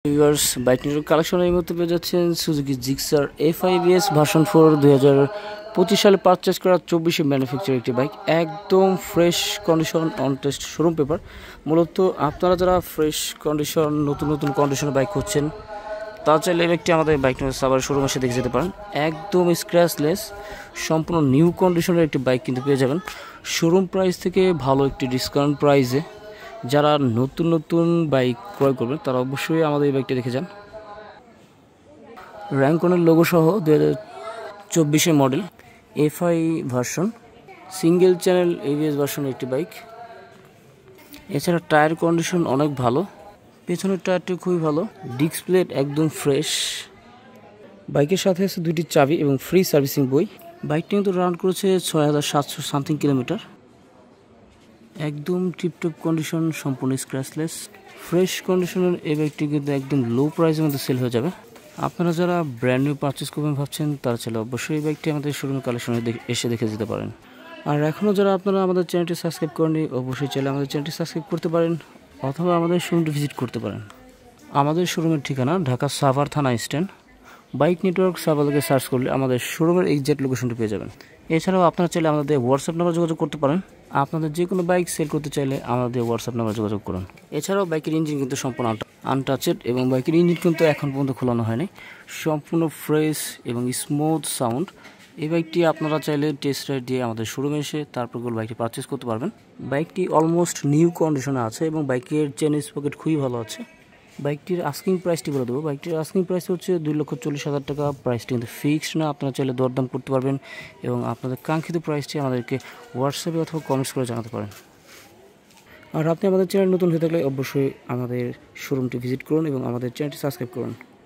Viewers, bike news collection এই মুহূর্তে পেয়ে যাচ্ছেন সুজুকি জিক্সার এফআইবিএস ভার্সন 4 2025 সালে পারচেস করা 24 ম্যানুফ্যাকচার একটি বাইক, একদম fresh condition, on test showroom paper. মূলত আপনারা যারা ফ্রেশ কন্ডিশন নতুন কন্ডিশনের বাইক খুঁজছেন তারা চাইলে এই বাইকটি আমাদের বাইক নিউজ সাভার শোরুম এসে দেখে যেতে পারেন। একদম স্ক্র্যাচলেস সম্পূর্ণ নিউ কন্ডিশনের একটি বাইক কিন্তু পেয়ে যাবেন শোরুম প্রাইস থেকে ভালো একটি ডিসকাউন্ট প্রাইসে। যারা নতুন বাইক ক্রয় করবেন তারা অবশ্যই আমাদের এই বাইকটি দেখে যান। র্যাঙ্কনের লোগো সহ 2024 model FI version, single channel ABS ভার্সনের একটি বাইক। এছাড়া টায়ার কন্ডিশন অনেক ভালো, পেছনের টায়ারটি খুবই ভালো, ডিস্ক প্লেট একদম ফ্রেশ। বাইকের সাথে আছে 2টি চাবি এবং ফ্রি সার্ভিসিং বই। বাইকটি কিন্তু রান করেছে 6700 সামথিং কিলোমিটার। একদম টিপটপ কন্ডিশন, সম্পূর্ণ স্ক্র্যাচলেস ফ্রেশ কন্ডিশনের এই বাইকটি কিন্তু একদম লো প্রাইসের মধ্যে সেল হয়ে যাবে। আপনারা যারা ব্র্যান্ড নিউ পারচেস করবেন ভাবছেন তারা চাইলে অবশ্যই এই বাইকটি আমাদের শোরুমের কালেকশনে এসে দেখে যেতে পারেন। আর এখনও যারা আপনারা আমাদের চ্যানেলটি সাবস্ক্রাইব করেননি অবশ্যই চাইলে আমাদের চ্যানেলটি সাবস্ক্রাইব করতে পারেন অথবা আমাদের শোরুমটি ভিজিট করতে পারেন। আমাদের শোরুমের ঠিকানা ঢাকা সাভার থানা স্ট্যান্ড। বাইক নেটওয়ার্ক সাভার থেকে সার্চ করলে আমাদের শোরুমের এক্সাক্ট লোকেশনটি পেয়ে যাবেন। এছাড়াও আপনারা চাইলে আমাদের হোয়াটসঅ্যাপ নাম্বার যোগাযোগ করতে পারেন। আপনাদের যে কোনো বাইক সেল করতে চাইলে আমাদের হোয়াটসঅ্যাপ নাম্বার যোগাযোগ করুন। এছাড়াও বাইকের ইঞ্জিন কিন্তু সম্পূর্ণ আনটাচেড এবং বাইকের ইঞ্জিন কিন্তু এখন পর্যন্ত খোলানো হয়নি, সম্পূর্ণ ফ্রেশ এবং স্মুথ সাউন্ড। এই বাইকটি আপনারা চাইলে টেস্ট রাইড দিয়ে আমাদের শোরুমে এসে তারপর বাইকটি পারচেস করতে পারবেন। বাইকটি অলমোস্ট নিউ কন্ডিশনে আছে এবং বাইকের চেন স্পকেট খুবই ভালো আছে। বাইকটির আস্কিং প্রাইসটি বলে দেবো। বাইকটির আস্কিং প্রাইস হচ্ছে 2,40,000 টাকা। প্রাইসটি কিন্তু ফিক্সড না, আপনারা চাইলে দরদাম করতে পারবেন এবং আপনাদের কাঙ্ক্ষিত প্রাইসটি আমাদেরকে হোয়াটসঅ্যাপে অথবা কমেন্টস করে জানাতে পারেন। আর আপনি আমাদের চ্যানেল নতুন হয়ে থাকলে অবশ্যই আমাদের শোরুমটি ভিজিট করুন এবং আমাদের চ্যানেলটি সাবস্ক্রাইব করুন।